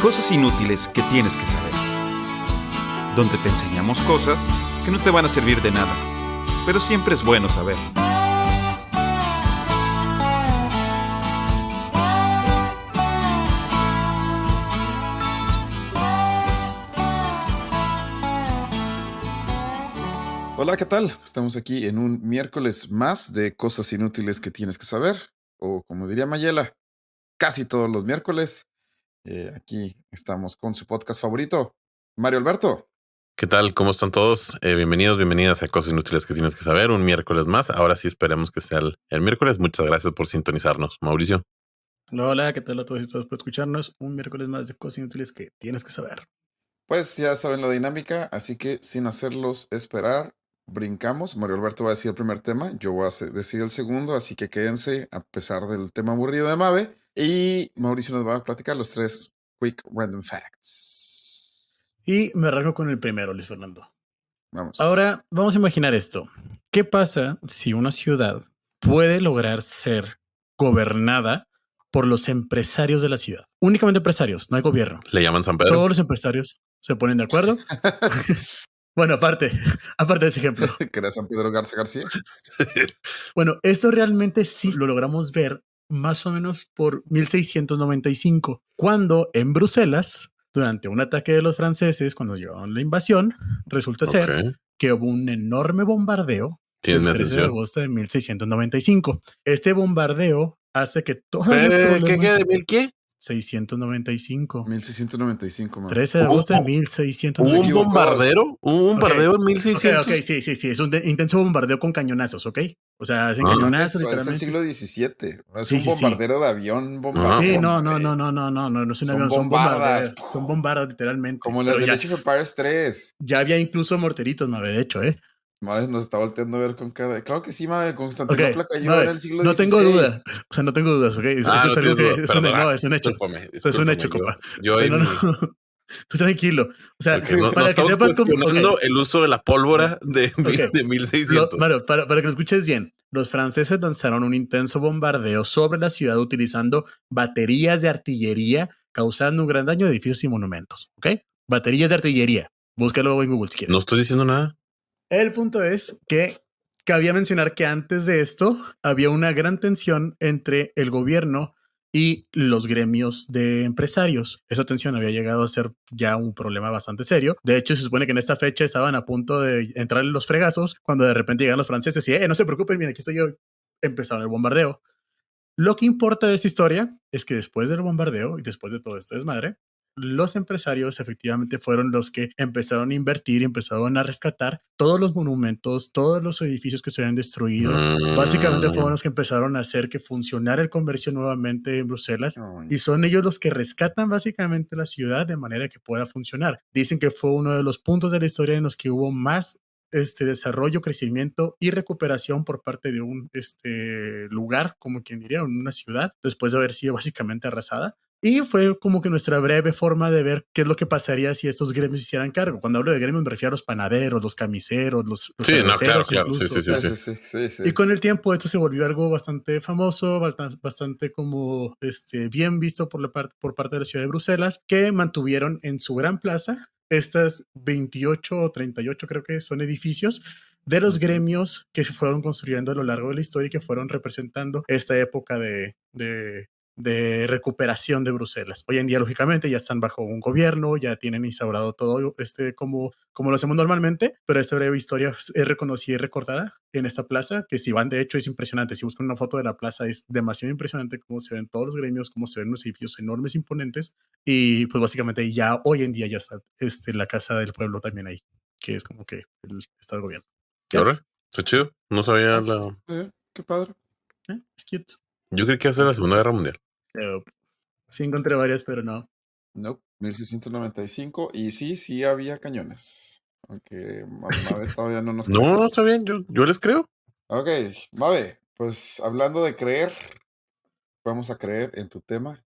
Cosas inútiles que tienes que saber. Donde te enseñamos cosas que no te van a servir de nada, pero siempre es bueno saber. Hola, ¿qué tal? Estamos aquí en un miércoles más de cosas inútiles que tienes que saber, o como diría Mayela, casi todos los miércoles. Aquí estamos con su podcast favorito, Mario Alberto. ¿Qué tal? ¿Cómo están todos? Bienvenidos, bienvenidas a Cosas Inútiles que tienes que saber. Un miércoles más. Ahora sí esperemos que sea el miércoles. Muchas gracias por sintonizarnos, Mauricio. Hola, ¿qué tal a todos y todas por escucharnos? Un miércoles más de cosas inútiles que tienes que saber. Pues ya saben la dinámica, así que sin hacerlos esperar, brincamos. Mario Alberto va a decir el primer tema, yo voy a decir el segundo, así que quédense a pesar del tema aburrido de Mave. Y Mauricio nos va a platicar los 3 Quick Random Facts. Y me arranco con el primero, Luis Fernando. Vamos. Ahora, vamos a imaginar esto. ¿Qué pasa si una ciudad puede lograr ser gobernada por los empresarios de la ciudad? Únicamente empresarios, no hay gobierno. ¿Le llaman San Pedro? Todos los empresarios se ponen de acuerdo. Bueno, aparte de ese ejemplo. ¿Que era San Pedro Garza García? Bueno, esto realmente sí lo logramos ver más o menos por 1695, cuando en Bruselas, durante un ataque de los franceses, cuando llevaron la invasión, resulta ser que hubo un enorme bombardeo el 13 de agosto de 1695. Este bombardeo hace que todos los problemas... ¿Qué? 695. 1695, man. 13 de agosto de 1695. ¿Hubo un bombardeo? ¿Hubo un bombardeo en 1600? Ok, sí. Es un intenso bombardeo con cañonazos, ¿ok? O sea, hacen cañonazos literalmente. Es el siglo XVII. No es un bombardero de avión. Sí, no es un avión, son bombardas. Son bombardas literalmente. Como las de Age of Empires 3. Ya había incluso morteritos, Mabe, de hecho, Mabe nos está volteando a ver con cara de... Claro que sí, Mabe, Constantinopla cayó en el siglo XVI. No tengo dudas. O sea, no tengo dudas, ¿ok? Eso es algo que... Es un hecho. Eso es un hecho, compa. Tú tranquilo. O sea, para que sepas cómo... el uso de la pólvora de 1600. Para que lo escuches bien. Los franceses lanzaron un intenso bombardeo sobre la ciudad utilizando baterías de artillería, causando un gran daño a edificios y monumentos, ¿ok? Baterías de artillería. Búscalo en Google si quieres. No estoy diciendo nada. El punto es que cabía mencionar que antes de esto había una gran tensión entre el gobierno y los gremios de empresarios. Esa tensión había llegado a ser ya un problema bastante serio. De hecho, se supone que en esta fecha estaban a punto de entrar en los fregazos cuando de repente llegan los franceses y no se preocupen, miren, aquí estoy yo. Empezaron el bombardeo. Lo que importa de esta historia es que después del bombardeo y después de todo este desmadre, los empresarios efectivamente fueron los que empezaron a invertir y empezaron a rescatar todos los monumentos, todos los edificios que se habían destruido. Básicamente fueron los que empezaron a hacer que funcionara el comercio nuevamente en Bruselas y son ellos los que rescatan básicamente la ciudad de manera que pueda funcionar. Dicen que fue uno de los puntos de la historia en los que hubo más desarrollo, crecimiento y recuperación por parte de un lugar, como quien diría, una ciudad, después de haber sido básicamente arrasada. Y fue como que nuestra breve forma de ver qué es lo que pasaría si estos gremios hicieran cargo. Cuando hablo de gremios me refiero a los panaderos, los camiseros, los sí, claro. Sí. Y con el tiempo esto se volvió algo bastante famoso, bastante como bien visto por parte de la ciudad de Bruselas, que mantuvieron en su gran plaza estas 28 o 38 creo que son edificios de los gremios que se fueron construyendo a lo largo de la historia y que fueron representando esta época de recuperación de Bruselas. Hoy en día, lógicamente, ya están bajo un gobierno, ya tienen instaurado todo como lo hacemos normalmente, pero esta breve historia es reconocida y recordada en esta plaza, que si van, de hecho, es impresionante. Si buscan una foto de la plaza, es demasiado impresionante cómo se ven todos los gremios, cómo se ven los edificios enormes, imponentes, y pues básicamente ya hoy en día ya está la Casa del Pueblo también ahí, que es como que el estado de gobierno. Ahora, está chido. No sabía qué padre. Es cute. Yo creí que hace la Segunda Guerra Mundial. Sí encontré varias, pero no. No, 1695. Y sí había cañones. Aunque Mave todavía no nos cree. No, está bien, yo les creo. Ok, Mave, pues hablando de creer, vamos a creer en tu tema.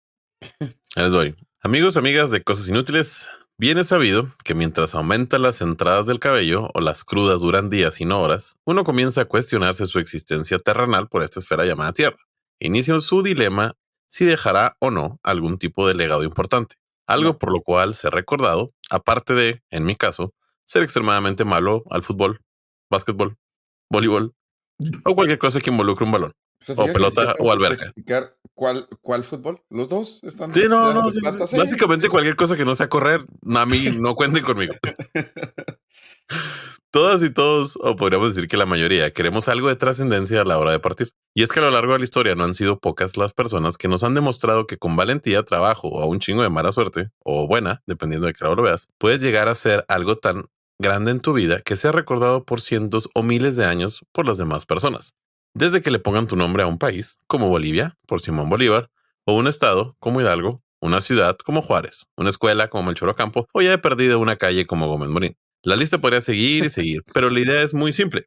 Ahí les doy. Amigos, amigas de Cosas Inútiles, bien es sabido que mientras aumentan las entradas del cabello o las crudas duran días y no horas, uno comienza a cuestionarse su existencia terrenal por esta esfera llamada Tierra. Inicia su dilema si dejará o no algún tipo de legado importante. Algo No. por lo cual ser recordado, aparte de, en mi caso, ser extremadamente malo al fútbol, básquetbol, voleibol o cualquier cosa que involucre un balón, O sea, o fíjate que ni siquiera pelota tengo o que alberca. especificar cuál fútbol. Los dos están Sí, no, ya no, sí, sí. resueltos. Sí, Básicamente sí. cualquier cosa que no sea correr, a mí no cuenten conmigo. Todas y todos, o podríamos decir que la mayoría, queremos algo de trascendencia a la hora de partir. Y es que a lo largo de la historia no han sido pocas las personas que nos han demostrado que con valentía, trabajo o un chingo de mala suerte, o buena, dependiendo de qué lado lo veas, puedes llegar a ser algo tan grande en tu vida que sea recordado por cientos o miles de años por las demás personas. Desde que le pongan tu nombre a un país, como Bolivia, por Simón Bolívar, o un estado, como Hidalgo, una ciudad, como Juárez, una escuela, como Melchor Ocampo, o ya he perdido una calle, como Gómez Morín. La lista podría seguir y seguir, pero la idea es muy simple.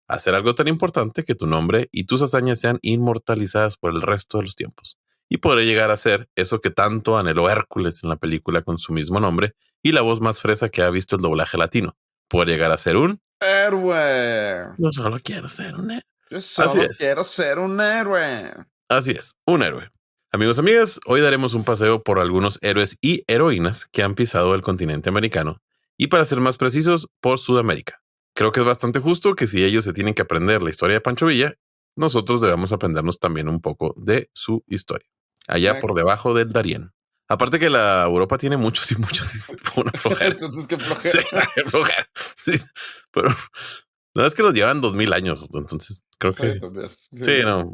Hacer algo tan importante que tu nombre y tus hazañas sean inmortalizadas por el resto de los tiempos. Y podré llegar a ser eso que tanto anheló Hércules en la película con su mismo nombre y la voz más fresa que ha visto el doblaje latino. Podré llegar a ser un... Héroe. No solo quiero ser un héroe. Yo Así solo es. quiero ser un héroe. Así es, un héroe. Amigos, amigas, hoy daremos un paseo por algunos héroes y heroínas que han pisado el continente americano y, para ser más precisos, por Sudamérica. Creo que es bastante justo que si ellos se tienen que aprender la historia de Pancho Villa, nosotros debemos aprendernos también un poco de su historia, allá por debajo del Darién. Aparte que la Europa tiene muchos y muchos, una flojera. Entonces, qué Sí, flojera. qué flojera. Sí, pero no es que nos llevan 2000 años, entonces creo Sí, que también. sí, no,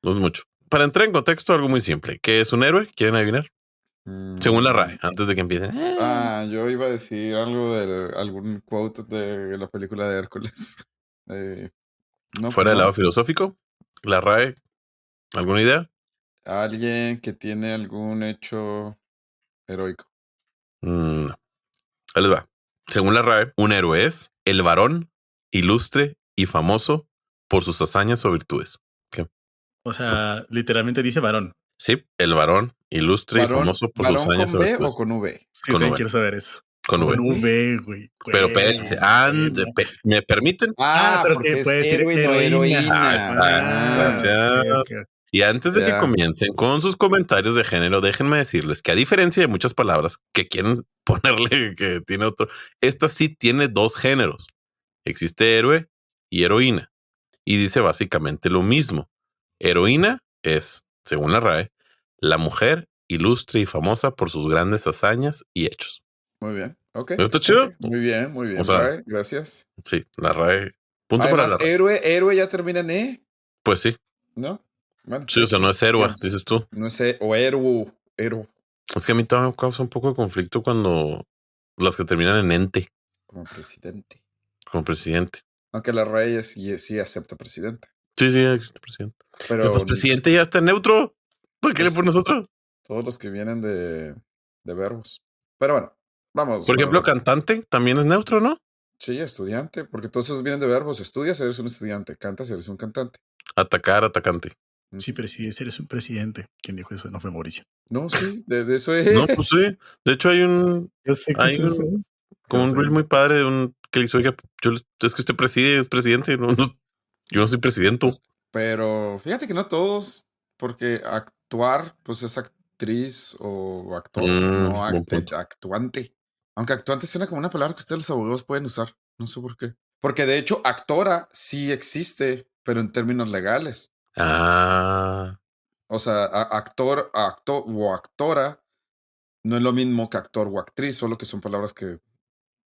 no es mucho. Para entrar en contexto, algo muy simple. ¿Qué es un héroe? ¿Quieren adivinar? Según la RAE, antes de que empiecen. Yo iba a decir algo de algún quote de la película de Hércules. No, pues Fuera del lado no. filosófico, la RAE, ¿alguna idea? Alguien que tiene algún hecho heroico. No. Ahí les va. Según la RAE, un héroe es el varón ilustre y famoso por sus hazañas o virtudes. ¿Qué? O sea, literalmente dice varón. Sí, el varón ilustre y famoso por sus ¿Varón hazañas con o B o virtudes. con V? Sí, Con también V. quiero saber eso. Con Con V. V, güey. Pero Güey, espérense, bueno. ¿me permiten? Pero Porque que es puede decir héroe y no heroína. Ahí heroína. está. Gracias. Ok. Y antes de que Ya. comiencen con sus comentarios de género, déjenme decirles que a diferencia de muchas palabras que quieren ponerle que tiene otro, esta sí tiene dos géneros. Existe héroe y heroína. Y dice básicamente lo mismo. Heroína es, según la RAE, la mujer ilustre y famosa por sus grandes hazañas y hechos. Muy bien. Ok. ¿Esto está chido? Muy bien, O sea, Ray. Gracias. sí, la RAE. Punto para Además, la RAE. héroe ya termina en E, Pues sí, ¿no? Bueno, sí, o sea, no es héroe, sigamos. dices tú. No sé, o héroe, Es que a mí todavía me causa un poco de conflicto cuando las que terminan en ente, como presidente. como presidente. Aunque la Rey sí acepta presidente. Sí, sí, existe presidente. Pero Pero pues presidente ya está neutro. ¿Por qué le pues, pones otro? todos los que vienen de verbos. Pero bueno, vamos. Por ejemplo, Manuel. cantante también es neutro, ¿no? Sí, estudiante, porque todos esos vienen de verbos. Estudias, eres un estudiante. Cantas, eres un cantante. Atacar, atacante. Sí, eres un presidente. ¿Quién dijo eso? No fue Mauricio. No, sí, de eso es. No, pues sí. De hecho, hay Yo sé que hay es eso. como Yo un sé. reel muy padre de un que le dice, oiga, es que usted preside, es presidente. Yo no soy presidente. Pues, pero fíjate que no todos, porque actuar, pues es actriz o actor, no Buen punto. actuante. Aunque actuante suena como una palabra que ustedes los abogados pueden usar. No sé por qué. Porque de hecho, actora sí existe, pero en términos legales. Ah, O sea, actor o actora no es lo mismo que actor o actriz, solo que son palabras que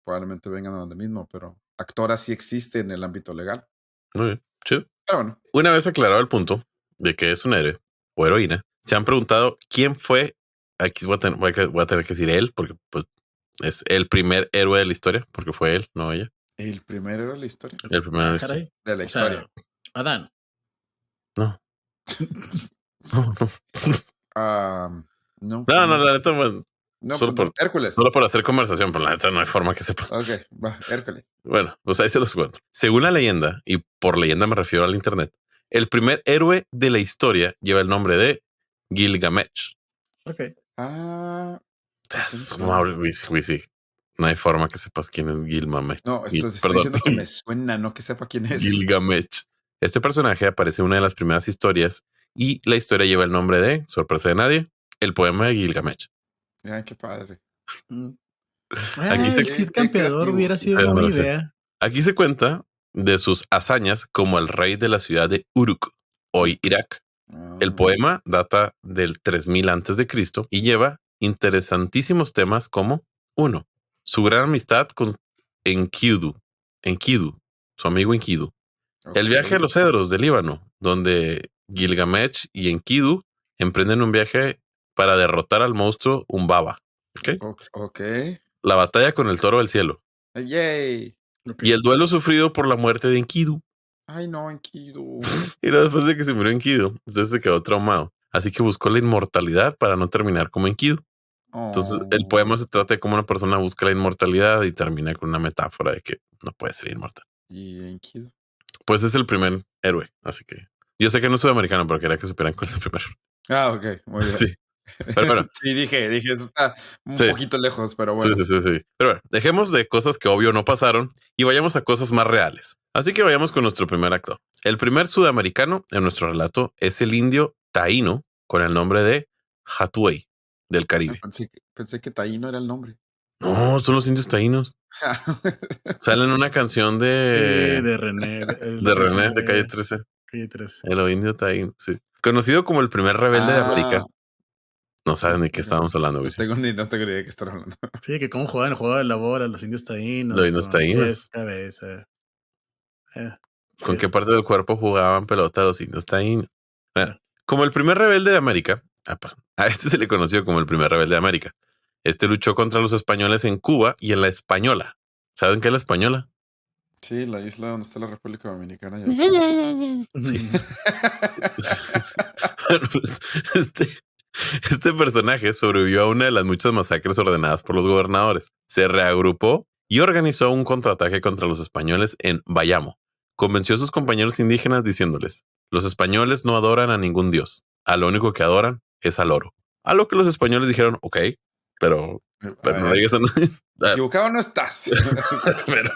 probablemente vengan de donde mismo, pero actora sí existe en el ámbito legal. muy bien. Chido. Pero bueno, Una vez aclarado el punto de que es un héroe o heroína, se han preguntado quién fue. Aquí voy a tener que decir él, porque pues es el primer héroe de la historia, porque fue él, no ella. el primero de la historia. El primero de la historia. Caray. De la O sea, historia. Adán. No. No, No, no, la neta, bueno, no, solo por Hércules. solo por hacer conversación, pero la neta no hay forma que sepa. Ok, va, Hércules. Bueno, pues ahí se los cuento. Según la leyenda, y por leyenda me refiero al internet, el primer héroe de la historia lleva el nombre de Gilgamesh. Ok. Sí. No hay forma que sepas quién es Gilgamesh. No, estoy Perdón. diciendo que me suena, no que sepa quién es. Gilgamesh. Este personaje aparece en una de las primeras historias y la historia lleva el nombre de, sorpresa de nadie, el poema de Gilgamesh. Ay, qué padre. Aquí se, El Cid Qué campeador creativo, hubiera sí. sido buena idea. aquí se cuenta de sus hazañas como el rey de la ciudad de Uruk, hoy Irak. El Ah, poema data del 3000 antes de Cristo y lleva interesantísimos temas como uno, su gran amistad con Enkidu, su amigo Enkidu. El ok. viaje a los cedros del Líbano, donde Gilgamesh y Enkidu emprenden un viaje para derrotar al monstruo Umbaba. ¿Ok? Ok. La batalla con el toro del cielo Yay. Ok. y el duelo sufrido por la muerte de Enkidu. Ay, no, Enkidu. Y luego después de que se murió Enkidu, usted se quedó traumado. Así que buscó la inmortalidad para no terminar como Enkidu. Entonces, el Oh, poema se trata de cómo una persona busca la inmortalidad y termina con una metáfora de que no puede ser inmortal. y Enkidu. Pues es el primer héroe, así que yo sé que no es sudamericano, pero quería que supieran cuál es el primero. Ah, ok, muy bien. Sí, pero bueno, Sí, dije, eso está un sí, poquito lejos, pero sí, bueno. sí, sí, sí. Pero bueno, dejemos de cosas que obvio no pasaron y vayamos a cosas más reales. Así que vayamos con nuestro primer actor. El primer sudamericano en nuestro relato es el indio taíno con el nombre de Hatuey del Caribe. Pensé que Taíno era el nombre. No, son los indios taínos. Salen en una canción De René, la de canción René de Calle de 13. Calle 13. El indio taíno, sí. Conocido como el primer rebelde de América. Ah, No sí, saben de qué estábamos hablando, güey. no tengo ni idea de qué estar hablando. Sí, que cómo jugaban el juego de labor a los indios Los taínos indios con pies, taínos. cabeza. Sí ¿Con qué es. parte del cuerpo jugaban pelota los indios taínos? Bueno, Ah, como el primer rebelde de América, a este se le conoció como el primer rebelde de América. Este luchó contra los españoles en Cuba y en la Española. ¿Saben qué es la Española? Sí, la isla donde está la República Dominicana. Ya sé. Sí. Bueno, pues, este, este personaje sobrevivió a una de las muchas masacres ordenadas por los gobernadores. Se reagrupó y organizó un contraataque contra los españoles en Bayamo. Convenció a sus compañeros indígenas diciéndoles, los españoles no adoran a ningún dios, a lo único que adoran es al oro. A lo que los españoles dijeron, ok, A pero no ver, digas a nadie. equivocado no estás. Pero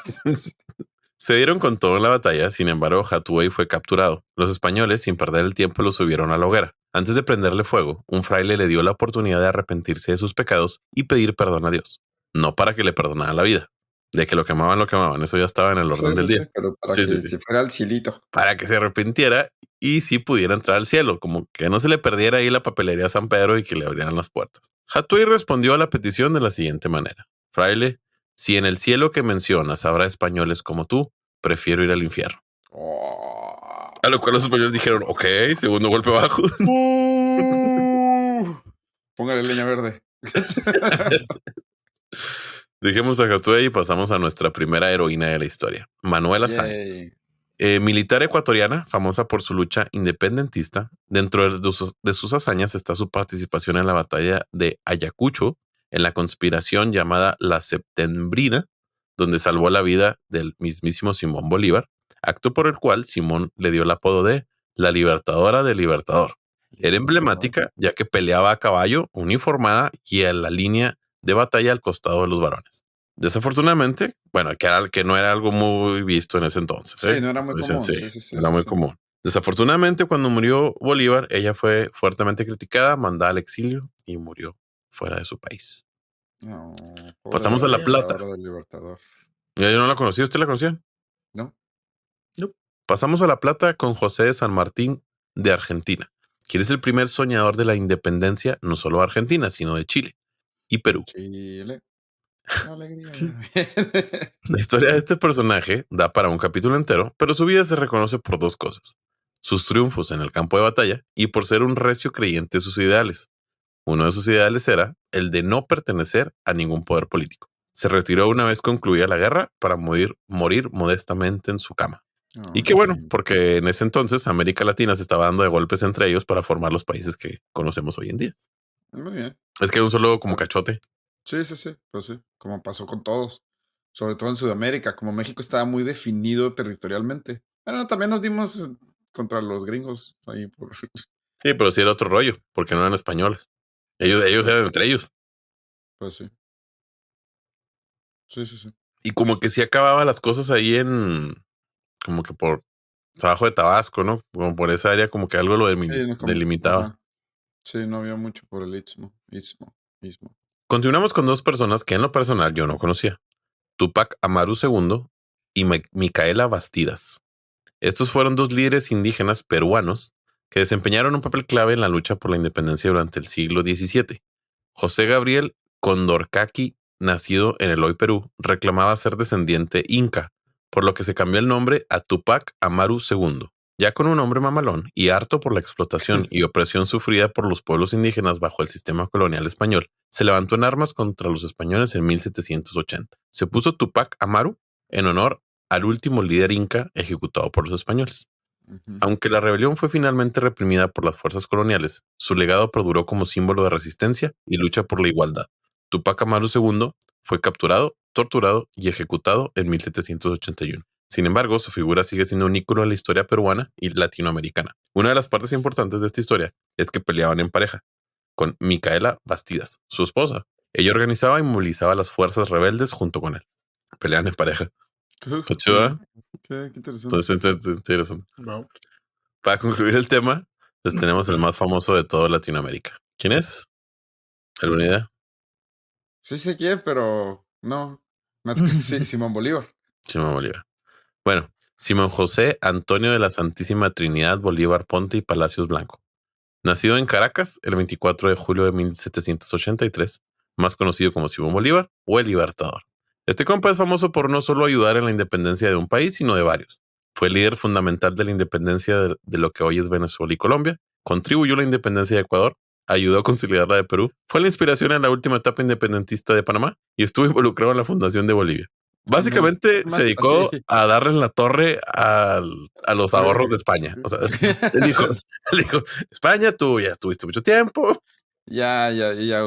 se dieron con todo en la batalla, sin embargo, Hatuey fue capturado. Los españoles, sin perder el tiempo, lo subieron a la hoguera. Antes de prenderle fuego, un fraile le dio la oportunidad de arrepentirse de sus pecados y pedir perdón a Dios. No para que le perdonara la vida. De que lo quemaban, eso ya estaba en el orden del día. Pero para Sí, sí, que sí. se fuera al cielito. Para que se arrepintiera y sí pudiera entrar al cielo, como que no se le perdiera ahí la papelería a San Pedro y que le abrieran las puertas. Hatuey respondió a la petición de la siguiente manera. Fraile, si en el cielo que mencionas habrá españoles como tú, prefiero ir al infierno. Oh. A lo cual los españoles dijeron, ok, segundo golpe bajo. Póngale leña verde. Dejemos a Hatuey y pasamos a nuestra primera heroína de la historia, Manuela Sáenz. Yay. Militar ecuatoriana, famosa por su lucha independentista. Dentro de sus hazañas está su participación en la batalla de Ayacucho, en la conspiración llamada la Septembrina, donde salvó la vida del mismísimo Simón Bolívar, acto por el cual Simón le dio el apodo de la Libertadora del Libertador. Era emblemática ya que peleaba a caballo, uniformada y en la línea de batalla al costado de los varones. Desafortunadamente, bueno, que no era algo muy visto en ese entonces. Sí, no era muy Dicen, común. sí, Sí, sí, sí, era sí, muy sí. común. Desafortunadamente, cuando murió Bolívar, ella fue fuertemente criticada, mandada al exilio y murió fuera de su país. No, pobre de Pasamos la a La Vaya. Plata. Libertadora del Libertador. Yo no la conocí, ¿usted la conocía? ¿No? Nope. Pasamos a La Plata con José de San Martín de Argentina, quien es el primer soñador de la independencia no solo de Argentina, sino de Chile y Perú. Chile. Alegría. La historia de este personaje da para un capítulo entero, pero su vida se reconoce por dos cosas: sus triunfos en el campo de batalla y por ser un recio creyente de sus ideales. Uno de sus ideales era el de no pertenecer a ningún poder político. Se retiró una vez concluida la guerra para morir modestamente en su cama. Y Ay, qué qué bueno, lindo. porque en ese entonces América Latina se estaba dando de golpes entre ellos para formar los países que conocemos hoy en día. Muy bien. Es que era un solo como cachote. Sí, sí, sí. Pues sí, como pasó con todos. Sobre todo en Sudamérica, como México estaba muy definido territorialmente. Bueno, también nos dimos contra los gringos ahí por. Sí, pero sí era otro rollo, porque no eran españoles. Ellos Pues, eran entre ellos. pues sí. Sí, sí, sí. Y como que sí acababa las cosas ahí como que por abajo de Tabasco, ¿no? Como por esa área, como que algo lo Sí, no como. delimitaba. Ajá. Sí, no había mucho por el istmo. Istmo. Continuamos con dos personas que en lo personal yo no conocía. Tupac Amaru II y Micaela Bastidas. Estos fueron dos líderes indígenas peruanos que desempeñaron un papel clave en la lucha por la independencia durante el siglo XVII. José Gabriel Condorcaqui, nacido en el hoy Perú, reclamaba ser descendiente inca, por lo que se cambió el nombre a Tupac Amaru II. Ya con un nombre mamalón y harto por la explotación y opresión sufrida por los pueblos indígenas bajo el sistema colonial español, se levantó en armas contra los españoles en 1780. Se puso Tupac Amaru en honor al último líder inca ejecutado por los españoles. Aunque la rebelión fue finalmente reprimida por las fuerzas coloniales, su legado perduró como símbolo de resistencia y lucha por la igualdad. Tupac Amaru II fue capturado, torturado y ejecutado en 1781. Sin embargo, su figura sigue siendo un ícono de la historia peruana y latinoamericana. Una de las partes importantes de esta historia es que peleaban en pareja, con Micaela Bastidas, su esposa. Ella organizaba y movilizaba las fuerzas rebeldes junto con él. Peleaban en pareja. Qué chido, ¿eh? Qué interesante. Entonces, interesante. Wow. Para concluir el tema, pues tenemos el más famoso de toda Latinoamérica. ¿Quién es? ¿Alguna idea? Sí sé quién, pero no. Sí, Simón Bolívar. Simón Bolívar. Bueno, Simón José Antonio de la Santísima Trinidad Bolívar Ponte y Palacios Blanco. Nacido en Caracas el 24 de julio de 1783, más conocido como Simón Bolívar o el Libertador. Este compa es famoso por no solo ayudar en la independencia de un país, sino de varios. Fue el líder fundamental de la independencia de lo que hoy es Venezuela y Colombia, contribuyó a la independencia de Ecuador, ayudó a conciliar la de Perú, fue la inspiración en la última etapa independentista de Panamá y estuvo involucrado en la fundación de Bolivia. Básicamente se dedicó a darles la torre a los ahorros de España. O sea, él dijo, España, tú ya estuviste mucho tiempo. Ya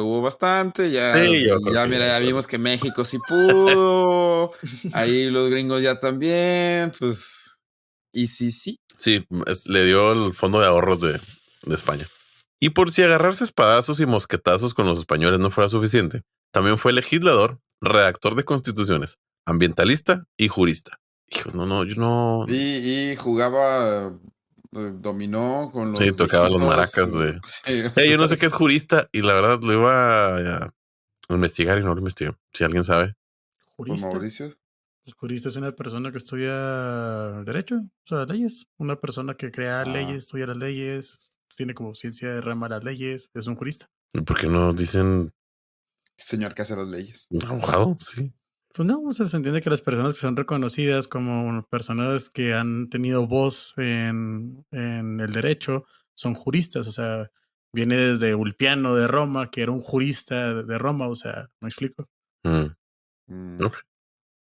hubo bastante, Sí, yo creo ya que mira, ya eso. vimos que México sí pudo, ahí los gringos ya también, pues, y sí. Sí, le dio el fondo de ahorros de España. Y por si agarrarse espadazos y mosquetazos con los españoles no fuera suficiente, también fue legislador, redactor de constituciones, ambientalista y jurista. Hijo, yo no. Y jugaba dominó con los Sí, tocaba los maracas de. Sí, Yo no sé qué es jurista y la verdad lo iba a investigar y no lo investigué. Si alguien sabe. Pues Jurista. Mauricio. Pues jurista es una persona que estudia derecho, o sea, leyes. Una persona que crea leyes, estudia las leyes, tiene como ciencia de rama las leyes, es un jurista. ¿Y por qué no dicen Señor que hace las leyes. abogado? Sí. Pues no, o sea, se entiende que las personas que son reconocidas como personas que han tenido voz en el derecho son juristas, o sea, viene desde Ulpiano de Roma, que era un jurista de Roma, o sea, ¿me explico? Ok.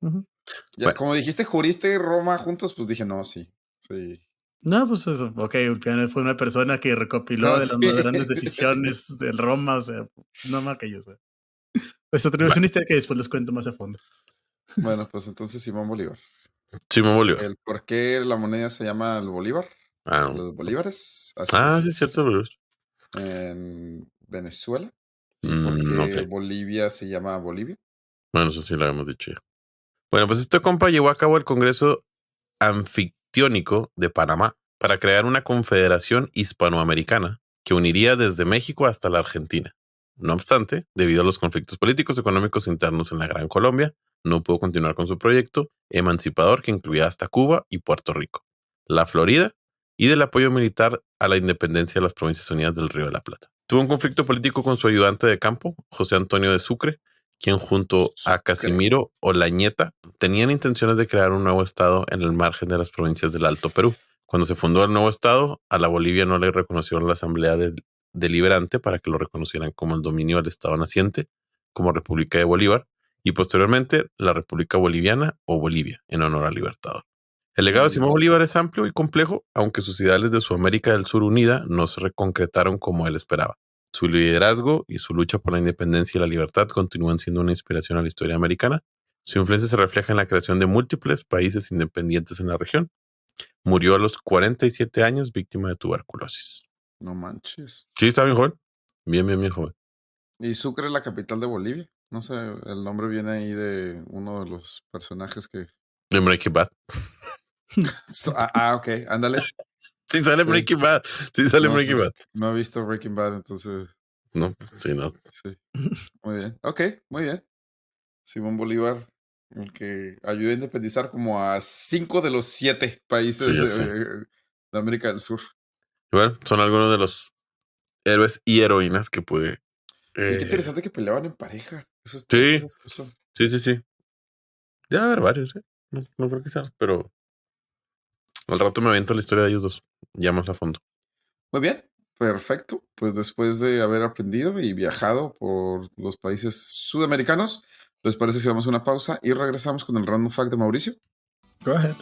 Ya, Bueno. como dijiste jurista y Roma juntos, pues dije, no, sí. No, pues eso, ok, Ulpiano fue una persona que recopiló de las más grandes decisiones de Roma, o sea, no más aquello, o sea. Eso tenemos una historia que después les cuento más a fondo. Bueno, pues entonces Simón Bolívar. Simón Bolívar. El por qué la moneda se llama el Bolívar. No. Los bolívares. Sí, es cierto, Bolívar. En Venezuela. Y porque Okay. Bolivia se llama Bolivia. Bueno, eso sí lo habíamos dicho ya. Bueno, pues este compa llevó a cabo el Congreso Anfictiónico de Panamá para crear una confederación hispanoamericana que uniría desde México hasta la Argentina. No obstante, debido a los conflictos políticos y económicos internos en la Gran Colombia, no pudo continuar con su proyecto emancipador que incluía hasta Cuba y Puerto Rico, la Florida y del apoyo militar a la independencia de las Provincias Unidas del Río de la Plata. Tuvo un conflicto político con su ayudante de campo, José Antonio de Sucre, quien junto a Casimiro Olañeta tenían intenciones de crear un nuevo estado en el margen de las provincias del Alto Perú. Cuando se fundó el nuevo estado, a la Bolivia no le reconoció la Asamblea Deliberante para que lo reconocieran como el dominio del estado naciente, como República de Bolívar, y posteriormente la República Boliviana o Bolivia, en honor al Libertador. El legado de Simón Bolívar es amplio y complejo, aunque sus ideales de su América del Sur unida no se reconcretaron como él esperaba. Su liderazgo y su lucha por la independencia y la libertad continúan siendo una inspiración a la historia americana. Su influencia se refleja en la creación de múltiples países independientes en la región. Murió a los 47 años víctima de tuberculosis. No manches. Sí, está bien joven. Bien joven. Y Sucre es la capital de Bolivia. No sé, el nombre viene ahí de uno de los personajes que... De Breaking Bad. Ok, ándale. Sí sale Breaking Bad. Sí sale Breaking Bad. No he visto Breaking Bad, entonces... No, pues sí, no. Sí. Muy bien. Ok, muy bien. Simón Bolívar, el que ayudó a independizar como a 5 de los 7 países Sí, ya sé. de América del Sur. Igual, son algunos de los héroes y heroínas que pude. Y qué interesante que peleaban en pareja. Eso está bien Sí, gracioso. sí. Ya haber varios, ¿eh? No creo que sea, pero al rato me avento la historia de ellos dos, ya más a fondo. Muy bien, perfecto. Pues después de haber aprendido y viajado por los países sudamericanos, ¿les parece si vamos a una pausa y regresamos con el random fact de Mauricio? Go ahead.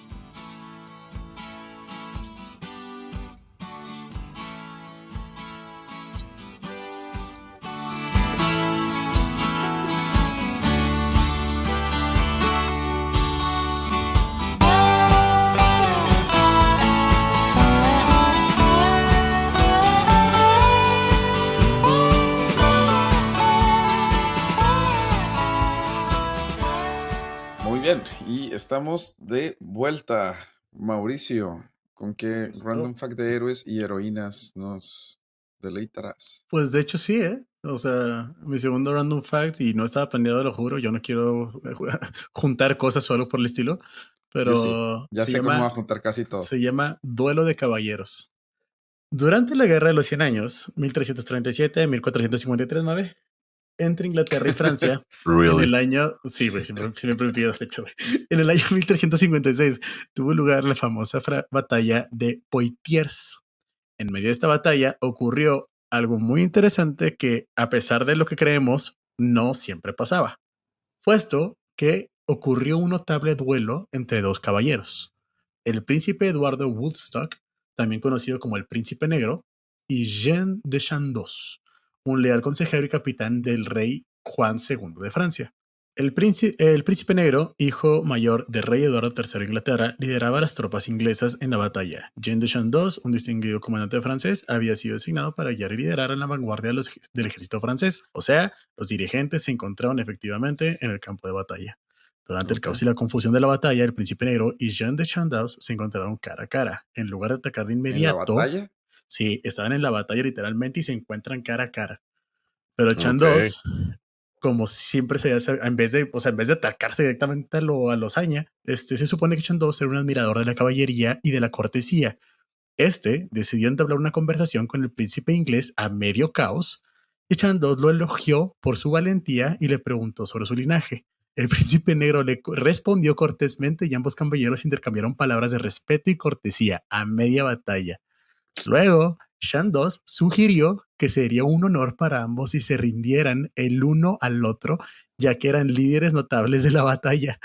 Muy bien, y estamos de vuelta. Mauricio, ¿con qué Listo. random fact de héroes y heroínas nos deleitarás? Pues de hecho sí, ¿eh? O sea, mi segundo random fact, y no estaba planeado, lo juro, yo no quiero juntar cosas o algo por el estilo, Yo sí, pero ya sé cómo va a juntar casi todo. se llama Duelo de Caballeros. Durante la Guerra de los 100 Años, 1337-1453, Mave, entre Inglaterra y Francia, en Really. el año, sí, güey, siempre me pido fecha, güey. En el año 1356 tuvo lugar la famosa batalla de Poitiers. En medio de esta batalla ocurrió algo muy interesante que, a pesar de lo que creemos, no siempre pasaba. Puesto que ocurrió un notable duelo entre dos caballeros. El príncipe Eduardo Woodstock, también conocido como el Príncipe Negro, y Jean de Chandos, un leal consejero y capitán del rey Juan II de Francia. El príncipe negro, hijo mayor del rey Eduardo III de Inglaterra, lideraba las tropas inglesas en la batalla. Jean de Chandos, un distinguido comandante francés, había sido designado para guiar y liderar en la vanguardia del ejército francés. O sea, los dirigentes se encontraban efectivamente en el campo de batalla. Durante el Ok. caos y la confusión de la batalla, el príncipe negro y Jean de Chandos se encontraron cara a cara. En lugar de atacar de ¿En la inmediato, batalla? sí, estaban en la batalla literalmente y se encuentran cara a cara. Pero Ok. Chandos, como siempre se hace, en vez de atacarse directamente a los Aña, se supone que Chandos era un admirador de la caballería y de la cortesía. Decidió entablar una conversación con el príncipe inglés a medio caos, y Chandos lo elogió por su valentía y le preguntó sobre su linaje. El príncipe negro le respondió cortésmente y ambos caballeros intercambiaron palabras de respeto y cortesía a media batalla. Luego, Chandos sugirió que sería un honor para ambos si se rindieran el uno al otro, ya que eran líderes notables de la batalla.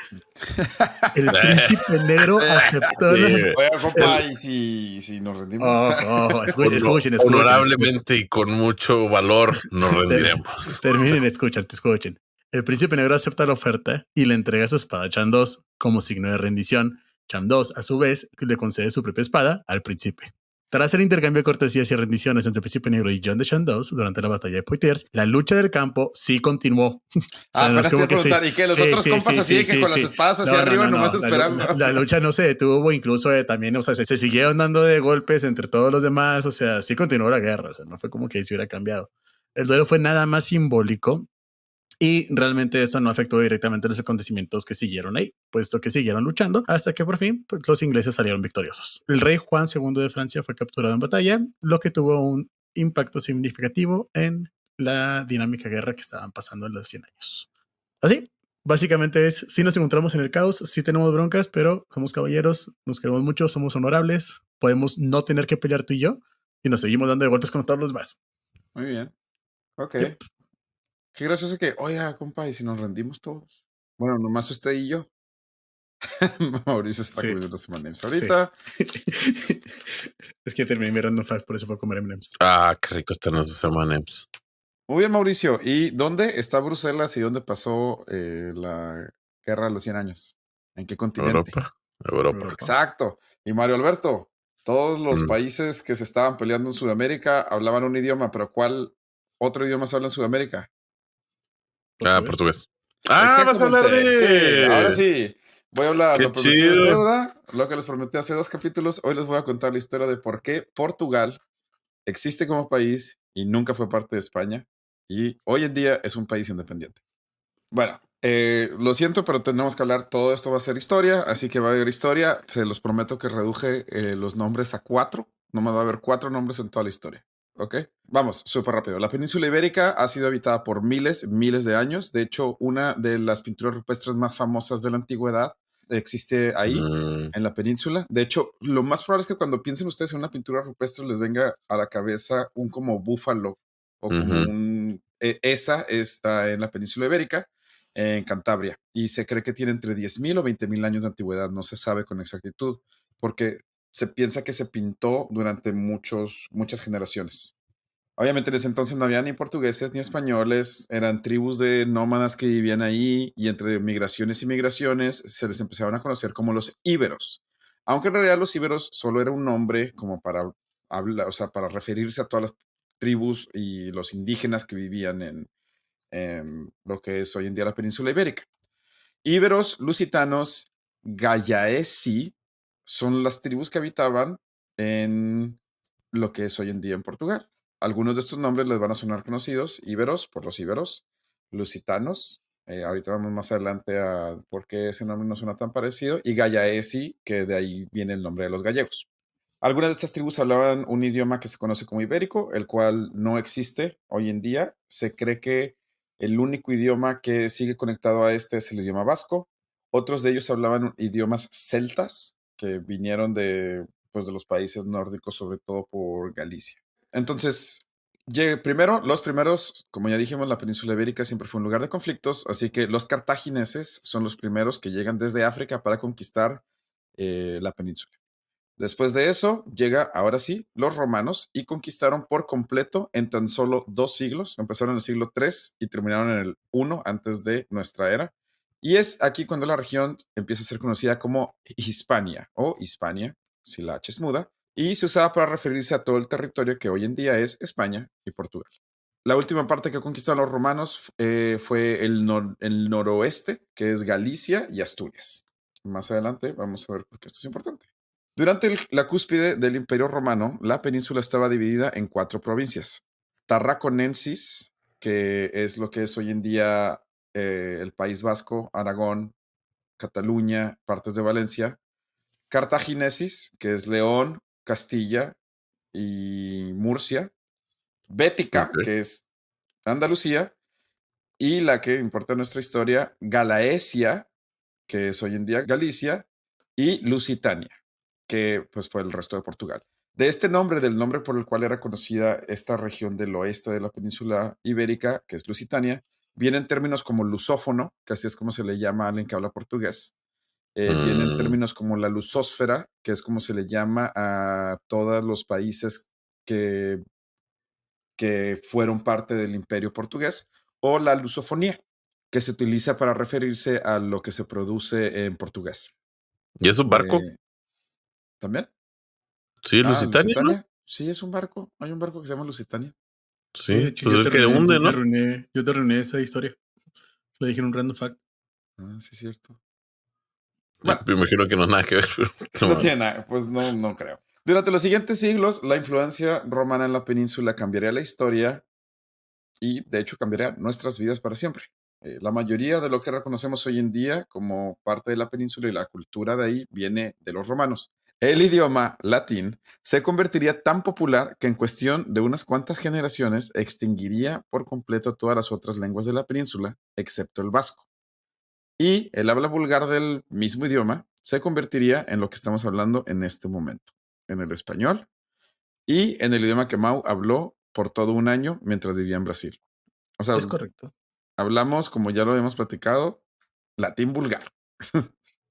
El príncipe negro aceptó. Sí, Oiga, compa, ¿y si nos rendimos? Escuchen. honorablemente y con mucho valor nos Ter- rendiremos. Terminen, escuchen. El príncipe negro acepta la oferta y le entrega su espada a Chandos como signo de rendición. Chandos, a su vez, le concede su propia espada al príncipe. Tras el intercambio de cortesías y rendiciones entre el príncipe negro y John de Chandos durante la batalla de Poitiers, la lucha del campo sí continuó. O sea, no es Apenas te iba como a que sí. preguntar, ¿y qué? Los otros compas así de que con las espadas hacia arriba nomás esperando. La lucha no se detuvo, incluso también, o sea, se siguieron dando de golpes entre todos los demás, o sea, sí continuó la guerra, o sea, no fue como que se hubiera cambiado. El duelo fue nada más simbólico y realmente esto no afectó directamente los acontecimientos que siguieron ahí, puesto que siguieron luchando hasta que por fin pues, los ingleses salieron victoriosos. El rey Juan II de Francia fue capturado en batalla, lo que tuvo un impacto significativo en la dinámica guerra que estaban pasando en los 100 años. Así, básicamente es, si nos encontramos en el caos, sí tenemos broncas, pero somos caballeros, nos queremos mucho, somos honorables, podemos no tener que pelear tú y yo, y nos seguimos dando de golpes con todos los demás. Muy bien. Ok. Yep. Qué gracioso que, oiga, compa, ¿y si nos rendimos todos? Bueno, nomás usted y yo. Mauricio está Sí, comiendo los M&M's sí. ahorita. Es que terminé mi random fact, por eso fue comer M&M's. Ah, qué rico están esos M&M's. Muy bien, Mauricio. ¿Y dónde está Bruselas y dónde pasó la Guerra de los 100 años? ¿En qué continente? Europa. Exacto. Y Mario Alberto, todos los Mm. países que se estaban peleando en Sudamérica hablaban un idioma, pero ¿cuál otro idioma se habla en Sudamérica? Portugués. Ah, vas a hablar Sí, ahora de... sí. Voy a hablar, Qué lo prometido es chido. deuda, lo que les prometí hace 2 capítulos. Hoy les voy a contar la historia de por qué Portugal existe como país y nunca fue parte de España. y hoy en día es un país independiente. Bueno, lo siento, pero tenemos que hablar, todo esto va a ser historia, así que va a haber historia. Se los prometo que reduje los nombres a 4. Nomás va a haber 4 nombres en toda la historia. ¿Ok? Vamos, súper rápido. La península ibérica ha sido habitada por miles de años. De hecho, una de las pinturas rupestres más famosas de la antigüedad existe ahí, Mm, en la península. De hecho, lo más probable es que cuando piensen ustedes en una pintura rupestre les venga a la cabeza un como búfalo o como ujú. un... esa está en la península ibérica, en Cantabria, y se cree que tiene entre 10.000 o 20.000 años de antigüedad. No se sabe con exactitud, porque se piensa que se pintó durante muchas generaciones. Obviamente en ese entonces no había ni portugueses ni españoles, eran tribus de nómadas que vivían ahí, y entre migraciones y migraciones se les empezaron a conocer como los íberos. Aunque en realidad los íberos solo era un nombre como para hablar, o sea, para referirse a todas las tribus y los indígenas que vivían en lo que es hoy en día la península ibérica. Íberos, lusitanos, gallaeci son las tribus que habitaban en lo que es hoy en día en Portugal. Algunos de estos nombres les van a sonar conocidos: íberos por los íberos, lusitanos, ahorita vamos más adelante a por qué ese nombre no suena tan parecido, y gallaeci, que de ahí viene el nombre de los gallegos. Algunas de estas tribus hablaban un idioma que se conoce como ibérico, el cual no existe hoy en día. Se cree que el único idioma que sigue conectado a este es el idioma vasco. Otros de ellos hablaban idiomas celtas que vinieron pues, de los países nórdicos, sobre todo por Galicia. Entonces, primero, los primeros, como ya dijimos, la península ibérica siempre fue un lugar de conflictos, así que los cartagineses son los primeros que llegan desde África para conquistar la península. Después de eso, llega ahora sí los romanos y conquistaron por completo en tan solo 2 siglos. Empezaron en el siglo 3 y terminaron en el 1 antes de nuestra era. Y es aquí cuando la región empieza a ser conocida como Hispania o Hispania, si la H es muda, y se usaba para referirse a todo el territorio que hoy en día es España y Portugal. La última parte que conquistaron los romanos fue el noroeste, que es Galicia y Asturias. Más adelante vamos a ver por qué esto es importante. Durante la cúspide del Imperio Romano, la península estaba dividida en 4 provincias. Tarraconensis, que es lo que es hoy en día el País Vasco, Aragón, Cataluña, partes de Valencia. Cartaginesis, que es León, Castilla y Murcia. Bética, Ok. que es Andalucía. Y la que importa en nuestra historia, Galaesia, que es hoy en día Galicia, y Lusitania, que pues fue el resto de Portugal. De este nombre, del nombre por el cual era conocida esta región del oeste de la península ibérica, que es Lusitania, vienen términos como lusófono, que así es como se le llama a alguien que habla portugués. Vienen Mm, términos como la lusósfera, que es como se le llama a todos los países que, que fueron parte del imperio portugués, o la lusofonía, que se utiliza para referirse a lo que se produce en portugués. ¿Y es un barco? Eh, ¿También? Sí, Ah, Lusitania, ¿no? Lusitania. Sí, es un barco. Hay un barco que se llama Lusitania. Sí, de Sí, hecho, pues el que hunde, ¿no? yo te arruiné esa historia. Le dije en un random fact. Ah, sí, es cierto. Sí, Bueno, me imagino que no es nada que ver, pero no no mames. tiene nada, pues no, no creo. Durante los siguientes siglos, la influencia romana en la península cambiaría la historia y, de hecho, cambiaría nuestras vidas para siempre. La mayoría de lo que reconocemos hoy en día como parte de la península y la cultura de ahí viene de los romanos. El idioma latín se convertiría tan popular que en cuestión de unas cuantas generaciones extinguiría por completo todas las otras lenguas de la península, excepto el vasco. Y el habla vulgar del mismo idioma se convertiría en lo que estamos hablando en este momento, en el español y en el idioma que Mau habló por todo un año mientras vivía en Brasil. O sea, Es correcto. hablamos, como ya lo hemos platicado, latín vulgar.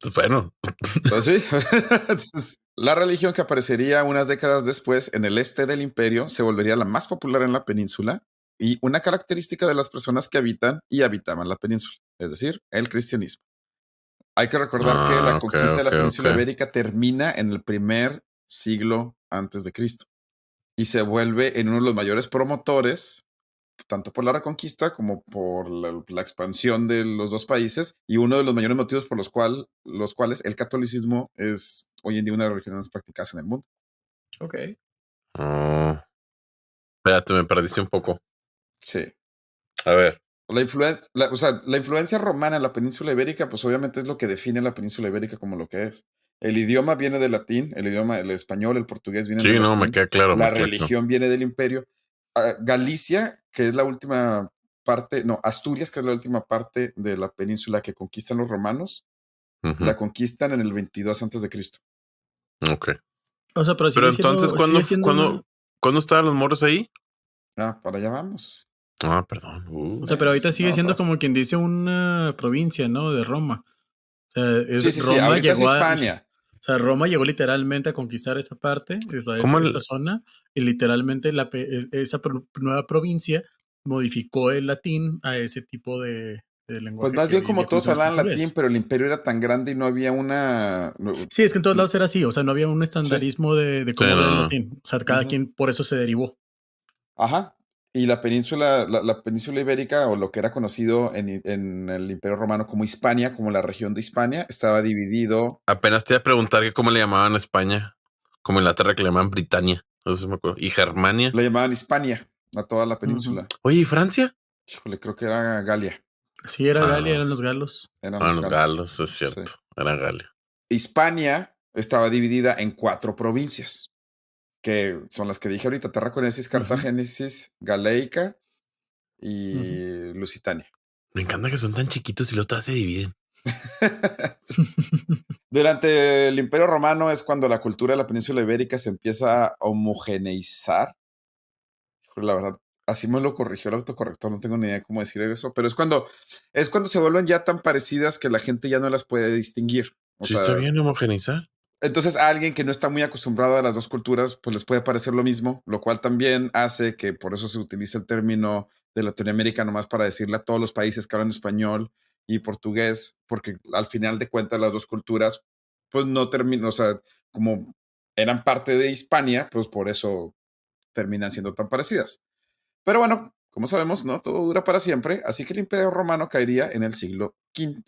Pues bueno, Entonces, sí. Entonces, la religión que aparecería unas décadas después en el este del imperio se volvería la más popular en la península y una característica de las personas que habitan y habitaban la península, es decir, el cristianismo. Hay que recordar que la ok, conquista de ok, la ok. península ibérica termina en el primer siglo antes de Cristo y se vuelve en uno de los mayores promotores, tanto por la reconquista como por la expansión de los dos países, y uno de los mayores motivos por los cuales el catolicismo es hoy en día una de las religiones más practicadas en el mundo. Ok. Oh, espérate, me perdiste un poco. Sí. A ver. La influencia romana en la península ibérica, pues obviamente es lo que define la península ibérica como lo que es. El idioma viene del latín, el español, el portugués vienen del Sí, no, me latín, queda claro, la religión viene del imperio. Galicia, que es la última parte, no, Asturias, que es la última parte de la península que conquistan los romanos, Ujú, la conquistan en el 22 antes de Cristo. ok. O sea, pero Pero entonces, sigue siendo una. ¿cuándo estaban los moros ahí? Para allá vamos. Ah, perdón. O sea, pero ahorita sigue No, siendo como quien dice una provincia, ¿no? De Roma. O sea, sí, sí, sí, Roma ahorita es llegó a. Hispania. O sea, Roma llegó literalmente a conquistar esa parte, ¿Cómo esta el, zona, y literalmente esa nueva provincia modificó el latín a ese tipo de Pues lenguaje más que bien hoy en día como todos conocemos hablaban latín, portugués. pero el imperio era tan grande y no había una... Sí, es que en todos lados era así, o sea, no había un Sí. estandarismo de sí, cómo hablar el no, latín. O sea, cada Ujú. quien por eso se derivó. Ajá. Y la península, la península ibérica, o lo que era conocido en el Imperio Romano como Hispania, como la región de Hispania, estaba dividido. apenas te iba a preguntar que cómo le llamaban a España, como Inglaterra que le llamaban Britania, no sé si me acuerdo, y Germania. Le llamaban Hispania a toda la Ujú. península. Oye, ¿y Francia? Híjole, creo que era Galia. Sí, era Galia, Ah, eran los galos. Eran eran los los galos. galos, es Sí. cierto, era Galia. Hispania estaba dividida en 4 provincias, que son las que dije ahorita: Tarraconesis, Ujú, Cartagénesis, Galeica ujú. y Lusitania. Me encanta que son tan chiquitos y luego todas se dividen. Durante el Imperio Romano es cuando la cultura de la península ibérica se empieza a homogeneizar. Híjole, la verdad, así me lo corrigió el autocorrector, no tengo ni idea de cómo decir eso, pero es cuando se vuelven ya tan parecidas que la gente ya no las puede distinguir. O Sí, está sea, bien homogeneizar. entonces a alguien que no está muy acostumbrado a las dos culturas, pues les puede parecer lo mismo, lo cual también hace que por eso se utiliza el término de Latinoamérica nomás para decirle a todos los países que hablan español y portugués, porque al final de cuentas las dos culturas, pues no terminan, o sea, como eran parte de Hispania, pues por eso terminan siendo tan parecidas. Pero bueno, como sabemos, no todo dura para siempre, así que el Imperio Romano caería en el siglo V.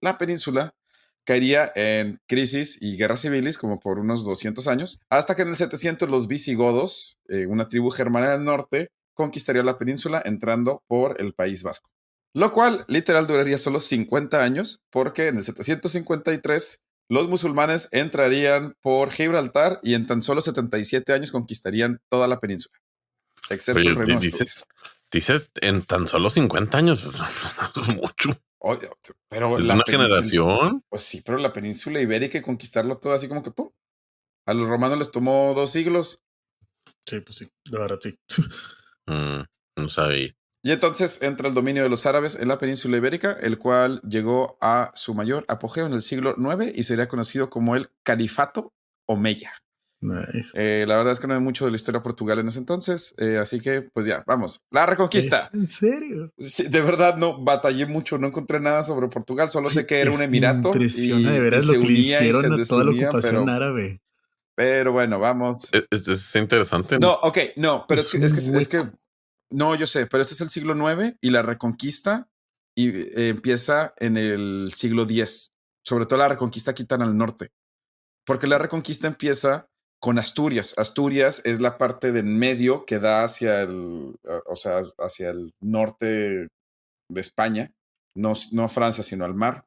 La península caería en crisis y guerras civiles como por unos 200 años, hasta que en el 700 los visigodos, una tribu germana del norte, conquistaría la península entrando por el País Vasco. Lo cual literal duraría solo 50 años, porque en el 753 los musulmanes entrarían por Gibraltar y en tan solo 77 años conquistarían toda la península, excepto el Oye, reino de Asturias. dices en tan solo 50 años, es mucho. Oye, pero Es la una península, generación. pues sí, pero la península ibérica y conquistarlo todo así como que, ¡pum! A los romanos les tomó 2 siglos. Sí, pues sí, la verdad sí. Mm, no sabía. Y entonces entra el dominio de los árabes en la península ibérica, el cual llegó a su mayor apogeo en el siglo IX y sería conocido como el Califato Omeya. Nice. La verdad es que no hay mucho de la historia de Portugal en ese entonces, así que pues ya, vamos. La ¿Es Reconquista. en serio? Sí, de verdad no batallé mucho, no encontré nada sobre Portugal, solo sé Oye, que era un me emirato impresiona de y veras lo se que le unía y se hicieron a toda la desunía, ocupación árabe. pero bueno, vamos. Es interesante. No, ok, no, pero es Es que, es un que, es hueco. que, no, yo sé, pero este es el siglo IX y la Reconquista y, empieza en el siglo X. Sobre todo la Reconquista quitan al norte, porque la Reconquista empieza con Asturias. Asturias es la parte de en medio que da hacia o sea, hacia el norte de España, no a Francia, sino al mar.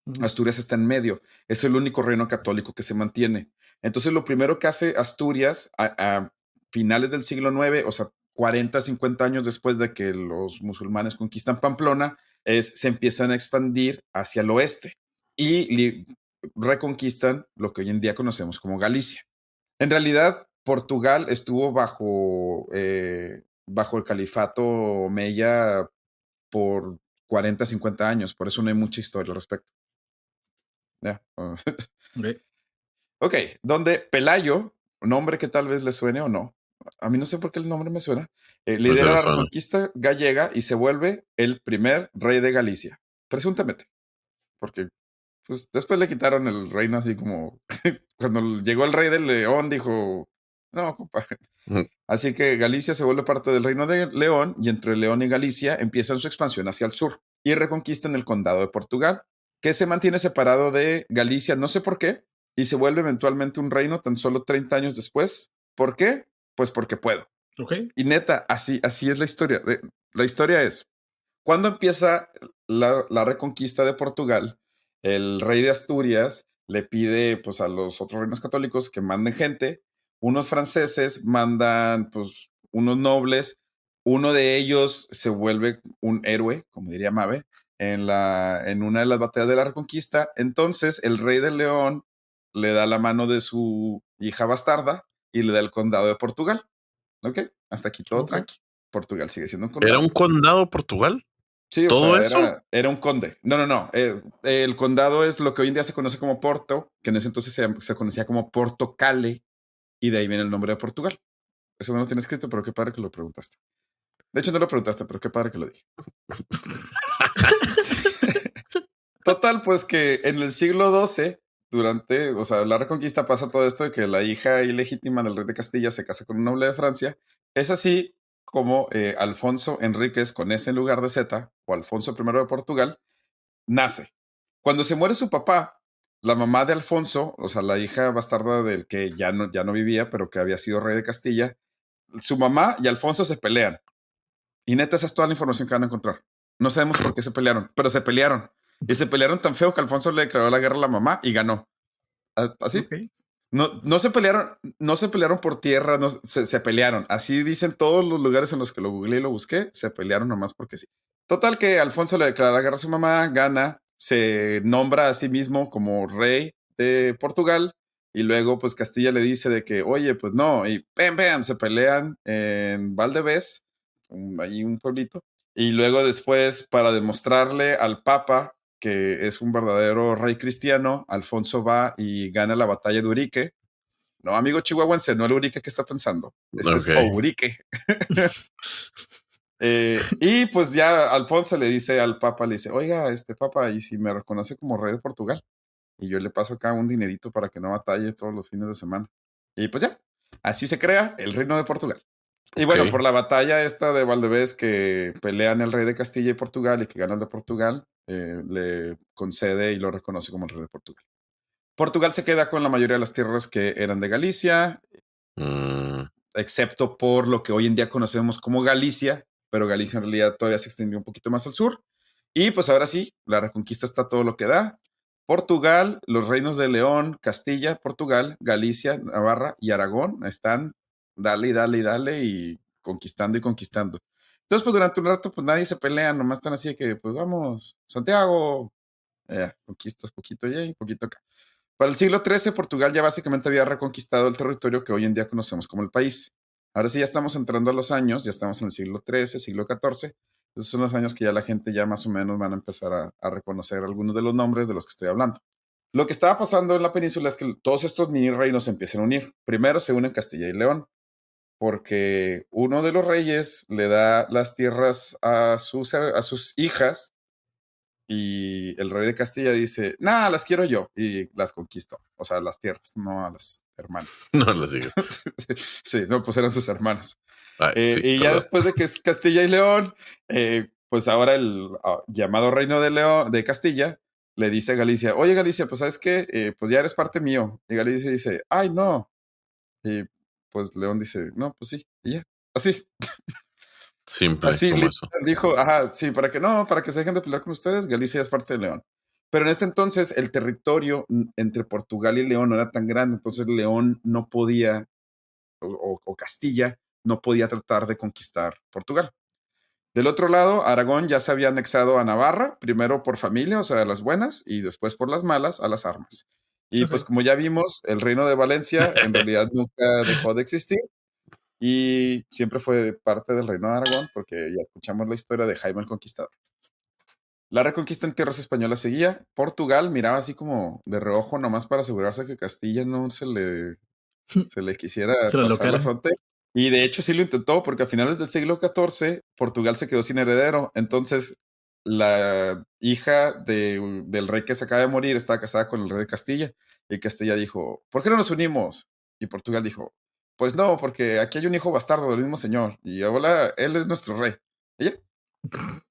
Ujú. Asturias está en medio, es el único reino católico que se mantiene. Entonces, lo primero que hace Asturias a finales del siglo IX, o sea, 40, 50 años después de que los musulmanes conquistan Pamplona, se empiezan a expandir hacia el oeste y reconquistan lo que hoy en día conocemos como Galicia. En realidad, Portugal estuvo bajo el califato omeya por 40, 50 años, por eso no hay mucha historia al respecto. Ya. Ok. Ok, donde Pelayo, nombre que tal vez le suene o no, a mí no sé por qué el nombre me suena, No se lidera me la suena. reconquista gallega y se vuelve el primer rey de Galicia, presuntamente, porque pues, después le quitaron el reino así como cuando llegó el rey de León dijo, no, compa. Mm, Así que Galicia se vuelve parte del reino de León y entre León y Galicia empiezan su expansión hacia el sur y reconquistan el condado de Portugal, que se mantiene separado de Galicia, no sé por qué, y se vuelve eventualmente un reino tan solo 30 años después. ¿Por qué? Pues porque puedo. Ok. Y neta, así es la historia. La historia es, Cuando empieza la reconquista de Portugal, el rey de Asturias le pide pues, a los otros reinos católicos que manden gente. Unos franceses mandan pues, unos nobles. Uno de ellos se vuelve un héroe, como diría Mabe, en una de las batallas de la reconquista. Entonces, el rey de León le da la mano de su hija bastarda y le da el condado de Portugal. ¿Ok? Hasta aquí todo Ok. tranqui. Portugal sigue siendo un ¿Era condado. un condado Portugal? Sí, o ¿Todo sea, eso? era un conde. No, no, no. El condado es lo que hoy en día se conoce como Porto, que en ese entonces se conocía como Portocale, y de ahí viene el nombre de Portugal. Eso no lo tiene escrito, pero qué padre que lo preguntaste. De hecho, no lo preguntaste, pero qué padre que lo dije. Total, pues que en el siglo XII, o sea, la reconquista pasa todo esto de que la hija ilegítima del rey de Castilla se casa con un noble de Francia. Es así como Alfonso Enríquez, con ese en lugar de Z, o Alfonso I de Portugal, nace. Cuando se muere su papá, la mamá de Alfonso, o sea, la hija bastarda del que ya no vivía, pero que había sido rey de Castilla, su mamá y Alfonso se pelean. Y neta, esa es toda la información que van a encontrar. No sabemos por qué se pelearon, pero se pelearon. Y se pelearon tan feo que Alfonso le declaró la guerra a la mamá y ganó. Así. Ok. No se pelearon por tierra, se pelearon. Así dicen todos los lugares en los que lo googleé y lo busqué, se pelearon nomás porque sí. Total que Alfonso le declara la guerra a su mamá, gana, se nombra a sí mismo como rey de Portugal y luego pues Castilla le dice de que, oye, pues no, y ¡pam, pam! Se pelean en Valdevez, ahí un pueblito, y luego después para demostrarle al Papa que es un verdadero rey cristiano, Alfonso va y gana la batalla de Urique. No, amigo chihuahuense, no el Urique que está pensando. Este Ok. es Ourique. Y pues ya Alfonso le dice al Papa, le dice, oiga, Papa, ¿y si me reconoce como rey de Portugal? Y yo le paso acá un dinerito para que no batalle todos los fines de semana. Y pues ya, así se crea el reino de Portugal. Y Ok. bueno, por la batalla esta de Valdevez que pelean el rey de Castilla y Portugal y que gana el de Portugal, le concede y lo reconoce como el rey de Portugal. Portugal se queda con la mayoría de las tierras que eran de Galicia, Mm, excepto por lo que hoy en día conocemos como Galicia, pero Galicia en realidad todavía se extendió un poquito más al sur. Y pues ahora sí, la reconquista está todo lo que da. Portugal, los reinos de León, Castilla, Portugal, Galicia, Navarra y Aragón están dale y dale y dale y conquistando y conquistando. Entonces, pues durante un rato, pues nadie se pelea, nomás están así de que, pues vamos, Santiago, conquistas poquito allá y poquito acá. Para el siglo XIII, Portugal ya básicamente había reconquistado el territorio que hoy en día conocemos como el país. Ahora sí ya estamos entrando a los años, ya estamos en el siglo XIII, siglo XIV. Esos son los años que ya la gente ya más o menos van a empezar a reconocer algunos de los nombres de los que estoy hablando. Lo que estaba pasando en la península es que todos estos mini reinos se empiezan a unir. Primero se unen Castilla y León, porque uno de los reyes le da las tierras a sus hijas y el rey de Castilla dice, nada, las quiero yo. Y las conquistó. O sea, las tierras, no a las hermanas. no lo sigo. Sí, no, pues eran sus hermanas. Ay, sí, Y ya perdón. después de que es Castilla y León, pues ahora el llamado Reino de León, de Castilla, le dice a Galicia, oye Galicia, pues sabes qué, pues ya eres parte mío. Y Galicia dice, ay, no. Y pues León dice, no, pues sí, y ya. Así, Simple así como literal, eso. dijo, ajá, sí, para que no, para que se dejen de pelear con ustedes, Galicia ya es parte de León. Pero en este entonces el territorio entre Portugal y León no era tan grande, entonces León no podía, o Castilla, no podía tratar de conquistar Portugal. Del otro lado, Aragón ya se había anexado a Navarra, primero por familia, o sea, las buenas, y después por las malas, a las armas. Y Ok. pues como ya vimos, el reino de Valencia en realidad nunca dejó de existir y siempre fue parte del reino de Aragón, porque ya escuchamos la historia de Jaime el Conquistador. La reconquista en tierras españolas seguía. Portugal miraba así como de reojo nomás para asegurarse que Castilla no se le quisiera Se lo pasar la locara. frontera. Y de hecho sí lo intentó porque a finales del siglo XIV Portugal se quedó sin heredero. Entonces la hija del rey que se acaba de morir estaba casada con el rey de Castilla. Y Castilla dijo, ¿por qué no nos unimos? Y Portugal dijo, pues no, porque aquí hay un hijo bastardo del mismo señor. Y ahora él es nuestro rey. Y ya.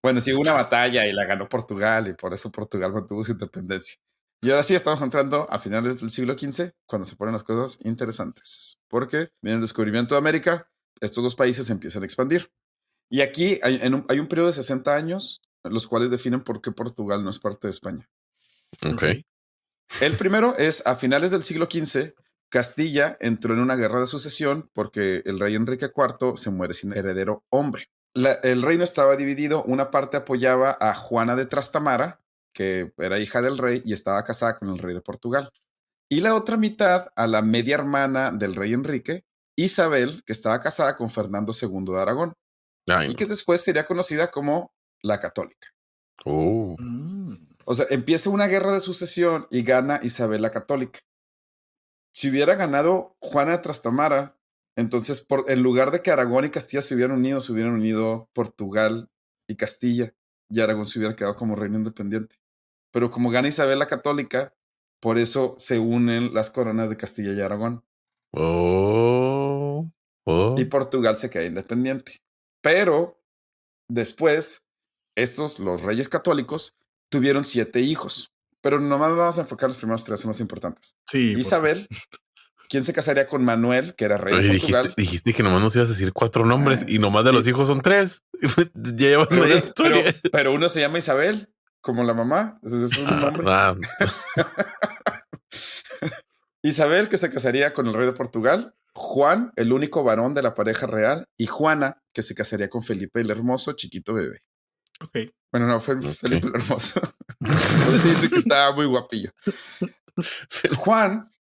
Bueno, sí hubo una batalla y la ganó Portugal y por eso Portugal mantuvo su independencia. Y ahora sí estamos entrando a finales del siglo XV, cuando se ponen las cosas interesantes, porque viene el descubrimiento de América, estos dos países se empiezan a expandir. Y aquí hay un periodo de 60 años, los cuales definen por qué Portugal no es parte de España. Ok. El primero es a finales del siglo XV, Castilla entró en una guerra de sucesión porque el rey Enrique IV se muere sin heredero hombre. El reino estaba dividido, una parte apoyaba a Juana de Trastamara, que era hija del rey y estaba casada con el rey de Portugal. Y la otra mitad a la media hermana del rey Enrique, Isabel, que estaba casada con Fernando II de Aragón Ay, y no. que después sería conocida como la Católica. Mm. O sea, empieza una guerra de sucesión y gana Isabel la Católica. Si hubiera ganado Juana de Trastamara, entonces en lugar de que Aragón y Castilla se hubieran unido Portugal y Castilla, y Aragón se hubiera quedado como reino independiente. Pero como gana Isabel la Católica, por eso se unen las coronas de Castilla y Aragón. Oh. Y Oh. Portugal se queda independiente. Pero después, los reyes católicos, tuvieron 7 hijos. Pero nomás vamos a enfocar los primeros 3, son los importantes. Sí, por favor. Isabel, ¿quién se casaría con Manuel, que era rey de Oye, dijiste, Portugal? dijiste que nomás nos ibas a decir 4 nombres Ah, y nomás de los y- hijos son 3. Ya llevas pero, media historia. pero uno se llama Isabel, como la mamá. Ese es un Ah, nombre. ah, Isabel, que se casaría con el rey de Portugal. Juan, el único varón de la pareja real. Y Juana, que se casaría con Felipe el Hermoso, chiquito bebé. Ok. Bueno, no, fue ok. Felipe el Hermoso. Pues dice que estaba muy guapillo. Juan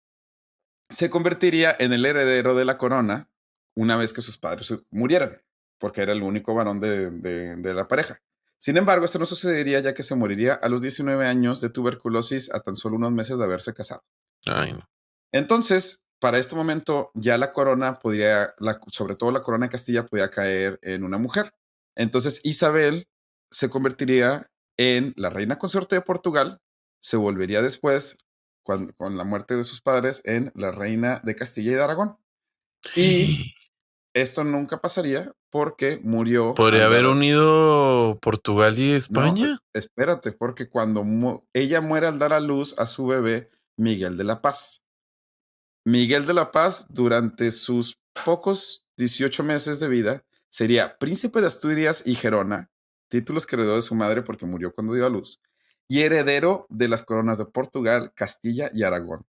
se convertiría en el heredero de la corona una vez que sus padres murieran, porque era el único varón de la pareja. Sin embargo, esto no sucedería ya que se moriría a los 19 años de tuberculosis a tan solo unos meses de haberse casado. Ay, no. Entonces, para este momento, ya la corona podría, sobre todo la corona de Castilla, podía caer en una mujer. Entonces, Isabel se convertiría en la reina consorte de Portugal, se volvería después, con la muerte de sus padres, en la reina de Castilla y de Aragón. Y esto nunca pasaría porque murió ¿Podría al haber dar. unido Portugal y No, España? espérate, porque cuando ella muere al dar a luz a su bebé, Miguel de la Paz. Miguel de la Paz, durante sus pocos 18 meses de vida, sería príncipe de Asturias y Gerona, títulos que heredó de su madre porque murió cuando dio a luz, y heredero de las coronas de Portugal, Castilla y Aragón.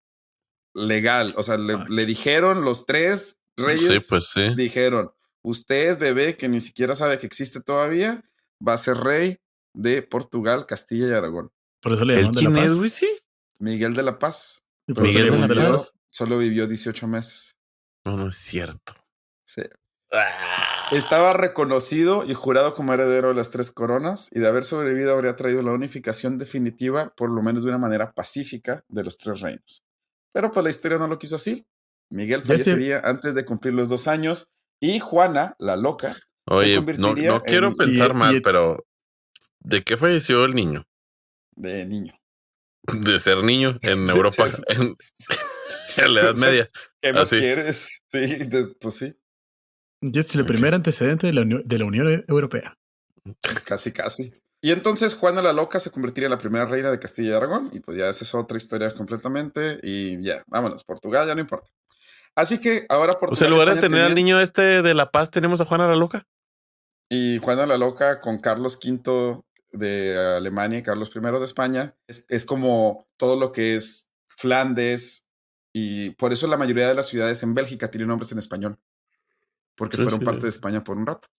Legal, o sea, le dijeron los 3 Sí, reyes, pues sí. dijeron, usted, bebé, que ni siquiera sabe que existe todavía, va a ser rey de Portugal, Castilla y Aragón. Por eso le ¿El llaman de La quién es, Paz. güey? Sí. Miguel de la Paz, Y por pero eso le Miguel de llaman la de La Paz. solo vivió 18 meses. No, no es cierto. Sí. Ah. Estaba reconocido y jurado como heredero de las 3 coronas y de haber sobrevivido habría traído la unificación definitiva, por lo menos de una manera pacífica, de los 3 reinos. Pero pues la historia no lo quiso así. Miguel Ya estoy, fallecería antes de cumplir los 2 años y Juana, la loca, se Oye, no, convertiría no quiero en pensar y mal, pero ¿de qué falleció el niño? de niño. De ser niño en De Europa, ser- en la Edad O sea, Media. ¿qué más Así. quieres? Sí, pues sí, ya es el Ok. primer antecedente de la Unión Europea. casi, casi. Y entonces Juana la Loca se convertiría en la primera reina de Castilla y Aragón. Y pues ya esa es otra historia completamente. Y ya, vámonos, Portugal ya no importa. Así que ahora O sea, en Portugal y lugar de España tener al tenían. niño este de La Paz, tenemos a Juana la Loca. Y Juana la Loca con Carlos V de Alemania y Carlos I de España. Es como todo lo que es Flandes. Y por eso la mayoría de las ciudades en Bélgica tienen nombres en español. Porque Sí, fueron sí. parte de España por un rato.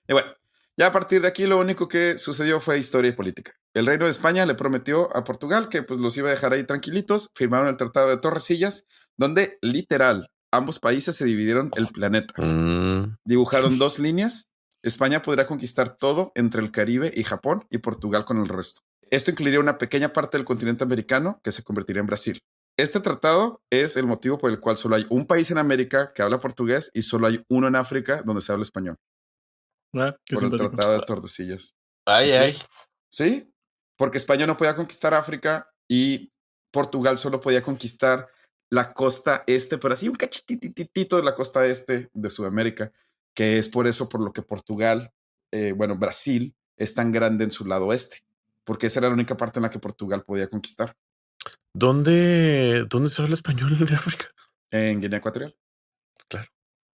Y bueno, ya a partir de aquí lo único que sucedió fue historia y política. El reino de España le prometió a Portugal que pues los iba a dejar ahí tranquilitos. Firmaron el Tratado de Tordesillas, donde literal ambos países se dividieron el planeta. Dibujaron 2 líneas. España podrá conquistar todo entre el Caribe y Japón y Portugal con el resto. Esto incluiría una pequeña parte del continente americano que se convertiría en Brasil. Este tratado es el motivo por el cual solo hay un país en América que habla portugués y solo hay uno en África donde se habla español, Ah, qué por el simpático. Tratado de Tordesillas. Ay, Así ay. es. Sí, porque España no podía conquistar África y Portugal solo podía conquistar la costa este, pero así un cachititito de la costa este de Sudamérica, que es por eso por lo que Portugal, bueno, Brasil es tan grande en su lado oeste, porque esa era la única parte en la que Portugal podía conquistar, ¿Dónde se habla español en África? en Guinea Ecuatorial. Claro.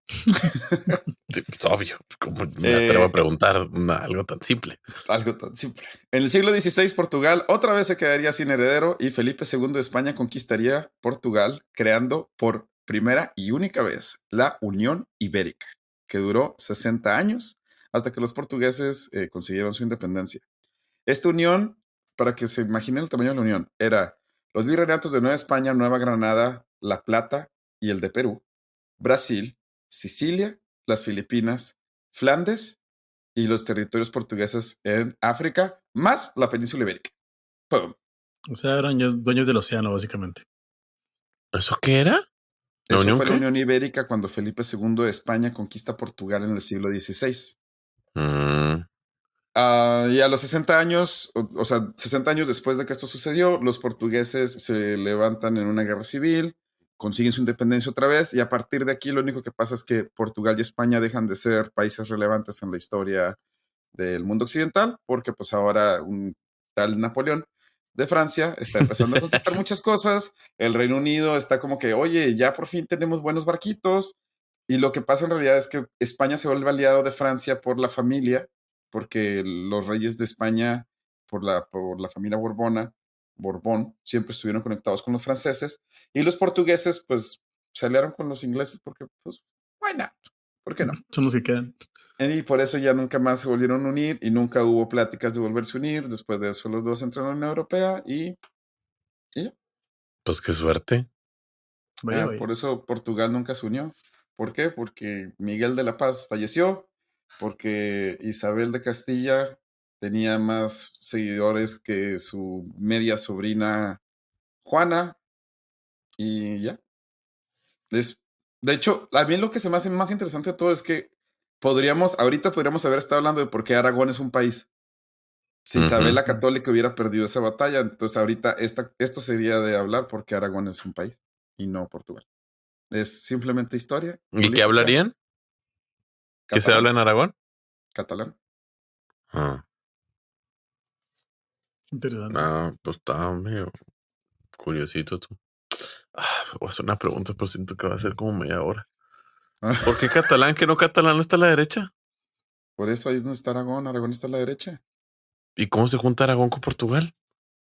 Sí, pues, obvio. Como me atrevo a Eh, preguntar algo tan simple. Algo tan simple. En el siglo XVI, Portugal otra vez se quedaría sin heredero y Felipe II de España conquistaría Portugal, creando por primera y única vez la Unión Ibérica, que duró 60 años hasta que los portugueses consiguieron su independencia. Esta unión, para que se imaginen el tamaño de la unión, era los virreinatos de Nueva España, Nueva Granada, La Plata y el de Perú, Brasil, Sicilia, las Filipinas, Flandes y los territorios portugueses en África, más la península ibérica. ¡Pum! O sea, eran ya dueños del océano, básicamente. ¿Eso qué era? ¿La Eso unión fue la qué? Unión Ibérica cuando Felipe II de España conquista Portugal en el siglo XVI. Mm, Y a los 60 años, o sea, 60 años después de que esto sucedió, los portugueses se levantan en una guerra civil, consiguen su independencia otra vez, y a partir de aquí lo único que pasa es que Portugal y España dejan de ser países relevantes en la historia del mundo occidental, porque pues ahora un tal Napoleón de Francia está empezando a conquistar muchas cosas, el Reino Unido está como que, oye, ya por fin tenemos buenos barquitos, y lo que pasa en realidad es que España se vuelve aliado de Francia por la familia, porque los reyes de España, por la familia Borbón, siempre estuvieron conectados con los franceses, y los portugueses pues se aliaron con los ingleses porque pues, why not? ¿Por qué no? Son los que quedan. Y por eso ya nunca más se volvieron a unir y nunca hubo pláticas de volverse a unir. Después de eso, los dos entraron en la Unión Europea y ya. pues qué suerte. Vaya, vaya. Por eso Portugal nunca se unió. ¿Por qué? Porque Miguel de la Paz falleció, porque Isabel de Castilla tenía más seguidores que su media sobrina Juana y ya. Es, de hecho, a mí lo que se me hace más interesante de todo es que ahorita podríamos haber estado hablando de por qué Aragón es un país. Si Isabel Ujú. la Católica hubiera perdido esa batalla, entonces ahorita esto sería de hablar porque Aragón es un país y no Portugal. Es simplemente historia, ¿Y qué política, hablarían? ¿Qué se habla catalán, en Aragón? catalán. Ah, Interesante. pues está medio curiosito tú. Voy a hacer una pregunta, pero siento que va a ser como media hora. ¿Por qué catalán? ¿Que no catalán está a la derecha? Por eso ahí es donde está Aragón. Aragón está a la derecha. ¿Y cómo se junta Aragón con Portugal?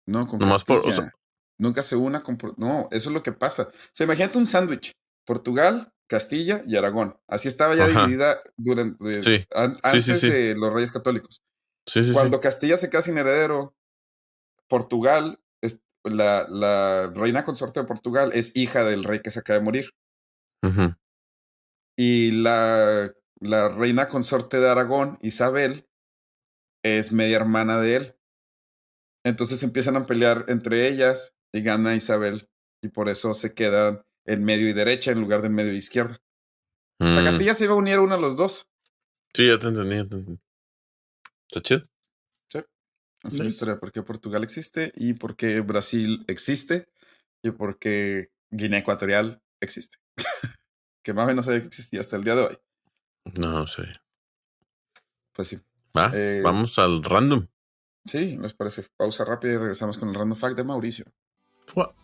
No, con Nomás por, o sea, Castilla. Nunca se una con... No, eso es lo que pasa. O sea, imagínate un sándwich. Portugal, Castilla y Aragón. Así estaba ya ajá, dividida durante, sí, sí, sí, antes sí, de los Reyes Católicos. sí, sí, sí. Cuando Castilla se queda sin heredero, Portugal, la reina consorte de Portugal es hija del rey que se acaba de morir. Ujú. Y la reina consorte de Aragón, Isabel, es media hermana de él. Entonces empiezan a pelear entre ellas y gana Isabel. Y por eso se quedan en medio y derecha en lugar de en medio y izquierda. La Mm, Castilla se iba a unir a uno de los dos. sí, ya te entendí, ya te entendí. Está chido. Sí. Esa es la Nice. historia de por qué Portugal existe y por qué Brasil existe y por qué Guinea Ecuatorial existe. Que más o menos sabía que existía hasta el día de hoy. No sé. Pues sí. Va, Eh, vamos al random. sí, nos parece. Pausa rápida y regresamos con el random fact de Mauricio. Fua.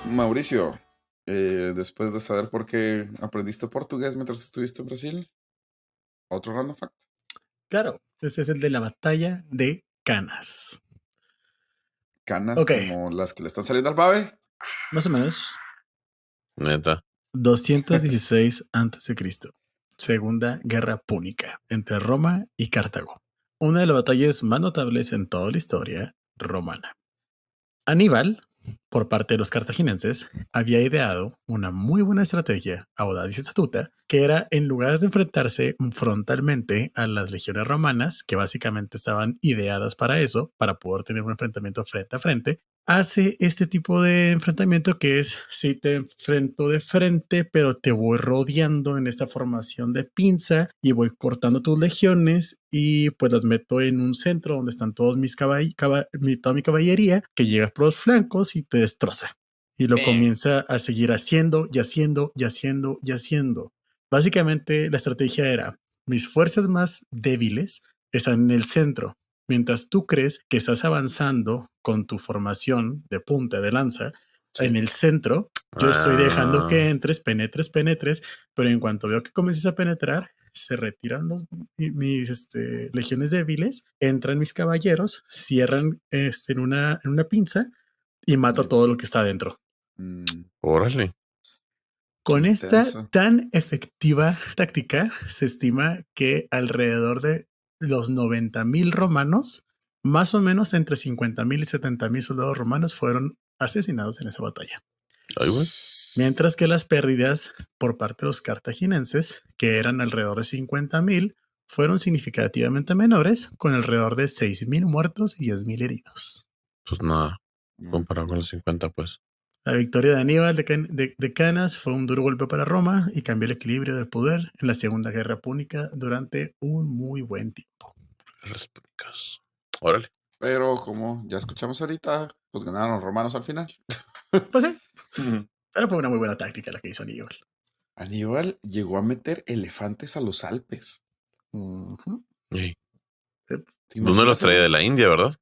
Mauricio, después de saber por qué aprendiste portugués mientras estuviste en Brasil, otro random fact. Claro, ese es el de la batalla de Canas. Canas Ok, como las que le están saliendo al Babe. más o menos Neta. 216 a.C. Segunda Guerra Púnica entre Roma y Cartago. Una de las batallas más notables en toda la historia romana. Aníbal, por parte de los cartagineses, había ideado una muy buena estrategia, audaz y astuta, que era, en lugar de enfrentarse frontalmente a las legiones romanas, que básicamente estaban ideadas para eso, para poder tener un enfrentamiento frente a frente, hace este tipo de enfrentamiento que es si te enfrento de frente, pero te voy rodeando en esta formación de pinza y voy cortando tus legiones y pues las meto en un centro donde están todos toda mi caballería que llega por los flancos y te destroza. Y lo comienza a seguir haciendo y haciendo y haciendo y haciendo. Básicamente la estrategia era mis fuerzas más débiles están en el centro. Mientras tú crees que estás avanzando con tu formación de punta de lanza en el centro, yo estoy dejando que entres, penetres, pero en cuanto veo que comiences a penetrar, se retiran mis legiones débiles, entran mis caballeros, cierran en una pinza y mato a todo lo que está adentro. Órale. Con esta tan efectiva táctica, se estima que alrededor de los 90,000 romanos, más o menos entre 50,000 y 70,000 soldados romanos fueron asesinados en esa batalla. Ay, güey. Mientras que las pérdidas por parte de los cartaginenses, que eran alrededor de 50,000, fueron significativamente menores, con alrededor de 6,000 muertos y 10,000 heridos. Pues nada, comparado con los 50, pues. La victoria de Aníbal de Canas fue un duro golpe para Roma y cambió el equilibrio del poder en la Segunda Guerra Púnica durante un muy buen tiempo. Las púnicas. Órale. Pero como ya escuchamos ahorita, pues ganaron los romanos al final. Pues sí. Pero fue una muy buena táctica la que hizo Aníbal. Aníbal llegó a meter elefantes a los Alpes. Sí. ¿Te Uno los traía de la India, ¿verdad?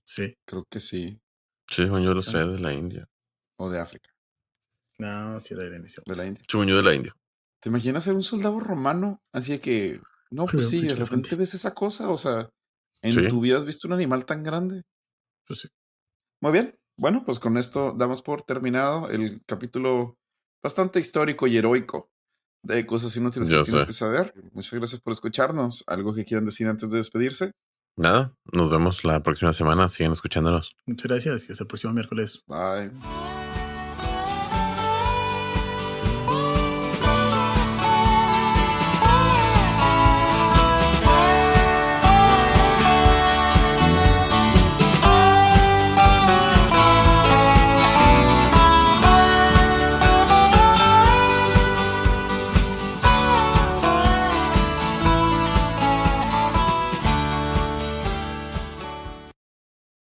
Sí. Creo que sí. Sí, yo los traía de la India. O de África. No, sí era de la India. De la India. Yo de la India. ¿Te imaginas ser un soldado romano? Así de que, no, pues sí, de repente ves esa cosa. O sea, en tu vida has visto un animal tan grande. Pues sí. Muy bien. Bueno, pues con esto damos por terminado el capítulo bastante histórico y heroico de cosas inútiles que tienes que saber. Muchas gracias por escucharnos. ¿Algo que quieran decir antes de despedirse? Nada, nos vemos la próxima semana. Sigan escuchándonos. Muchas gracias y hasta el próximo miércoles. Bye.